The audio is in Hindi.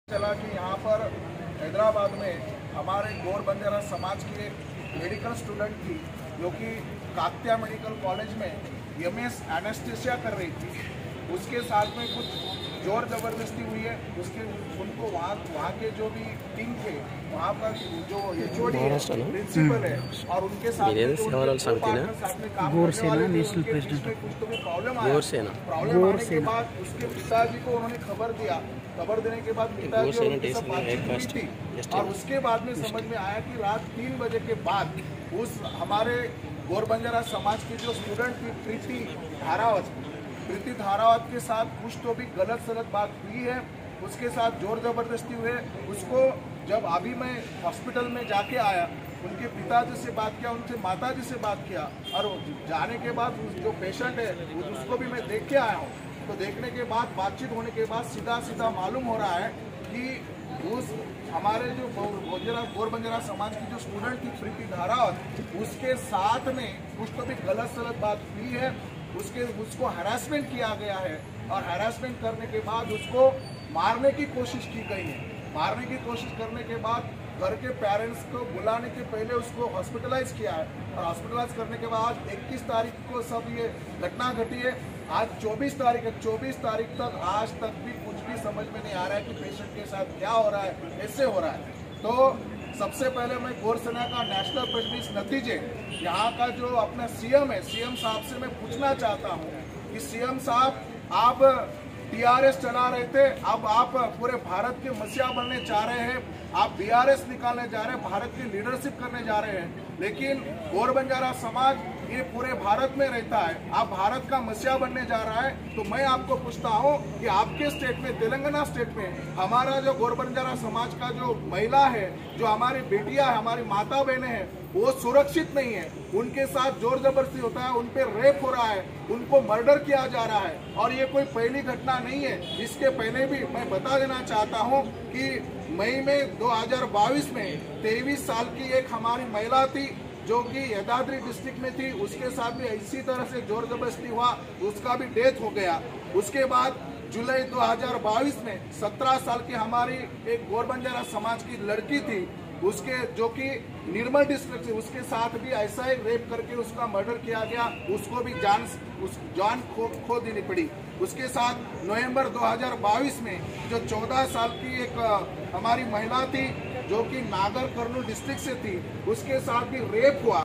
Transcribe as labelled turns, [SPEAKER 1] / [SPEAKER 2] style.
[SPEAKER 1] चला कि यहाँ पर हैदराबाद में हमारे गौर बंजारा समाज की एक मेडिकल स्टूडेंट थी जो कि काकतिया मेडिकल कॉलेज में एमएस एनेस्थीसिया कर रही थी। उसके साथ में कुछ जोर जबरदस्ती हुई है। उनको वहाँ के जो भी टीम थे, वहाँ पर जो एचओडी है, प्रिंसिपल है और उनके साथ में प्रॉब्लम आने के बाद उसके पिताजी को उन्होंने खबर दिया। खबर देने के बाद पिताजी और बातचीत हुई थी और उसके बाद में समझ में आया कि रात 3 बजे के बाद उस हमारे गौर बंजारा समाज की जो स्टूडेंट थी प्रीति धारावत के साथ कुछ तो भी गलत सलत बात हुई है। उसके साथ जोर जबरदस्ती हुए। उसको जब अभी मैं हॉस्पिटल में जाके आया, उनके पिताजी से बात किया, उनसे माताजी से बात किया और जाने के बाद जो पेशेंट है उसको भी मैं देख के आया हूँ। तो देखने के बाद बातचीत होने के बाद सीधा मालूम हो रहा है कि उस हमारे जो गौर बंजारा समाज की जो स्टूडेंट थी प्रीति धारावत, उसके साथ में कुछ तो भी गलत सलत बात हुई है। उसको हरासमेंट किया गया है और हरासमेंट करने के बाद उसको मारने की कोशिश की गई है। मारने की कोशिश करने के बाद घर के पेरेंट्स को बुलाने के पहले उसको हॉस्पिटलाइज किया है और हॉस्पिटलाइज करने के बाद 21 तारीख को सब ये घटना घटी है। आज 24 तारीख है। 24 तारीख तक आज तक भी कुछ भी समझ में नहीं आ रहा है कि पेशेंट के साथ क्या हो रहा है, कैसे हो रहा है। तो सबसे पहले मैं गौर सेना का नेशनल प्रेसिडेंट नतीजे यहाँ का जो अपना सीएम है, सीएम साहब से मैं पूछना चाहता हूँ कि सीएम साहब, आप टीआरएस चला रहे थे, अब आप पूरे भारत के मसीहा बनने जा रहे हैं, आप बीआरएस निकालने जा रहे हैं, भारत की लीडरशिप करने जा रहे हैं। लेकिन गौर बंजारा समाज ये पूरे भारत में रहता है, आप भारत का मसीहा बनने जा रहा है। तो मैं आपको पूछता हूँ कि आपके स्टेट में, तेलंगाना स्टेट में, हमारा जो गौर बंजारा समाज का जो महिला है, जो हमारी बेटियां है, हमारी माता बहनें हैं, वो सुरक्षित नहीं है। उनके साथ जोर जबरदस्ती होता है, उन पर रेप हो रहा है, उनको मर्डर किया जा रहा है और ये कोई पहली घटना नहीं है। इसके पहले भी मैं बता देना चाहता हूँ कि मई में 2022 में 23 साल की एक हमारी महिला थी जो कि यादाद्री डिस्ट्रिक्ट में थी, उसके साथ भी इसी तरह से जोर जबरदस्ती हुआ, उसका भी डेथ हो गया। उसके बाद जुलाई 2022 में 17 साल की हमारी एक गौर बंजारा समाज की लड़की थी, उसके जो कि निर्मल डिस्ट्रिक्ट से, उसके साथ भी ऐसा ही रेप करके उसका मर्डर किया गया। उसको भी जान खो देनी पड़ी। उसके साथ नवंबर 2022 में जो 14 साल की एक हमारी महिला थी जो कि नागर कर्नूल डिस्ट्रिक्ट से थी, उसके साथ भी रेप हुआ।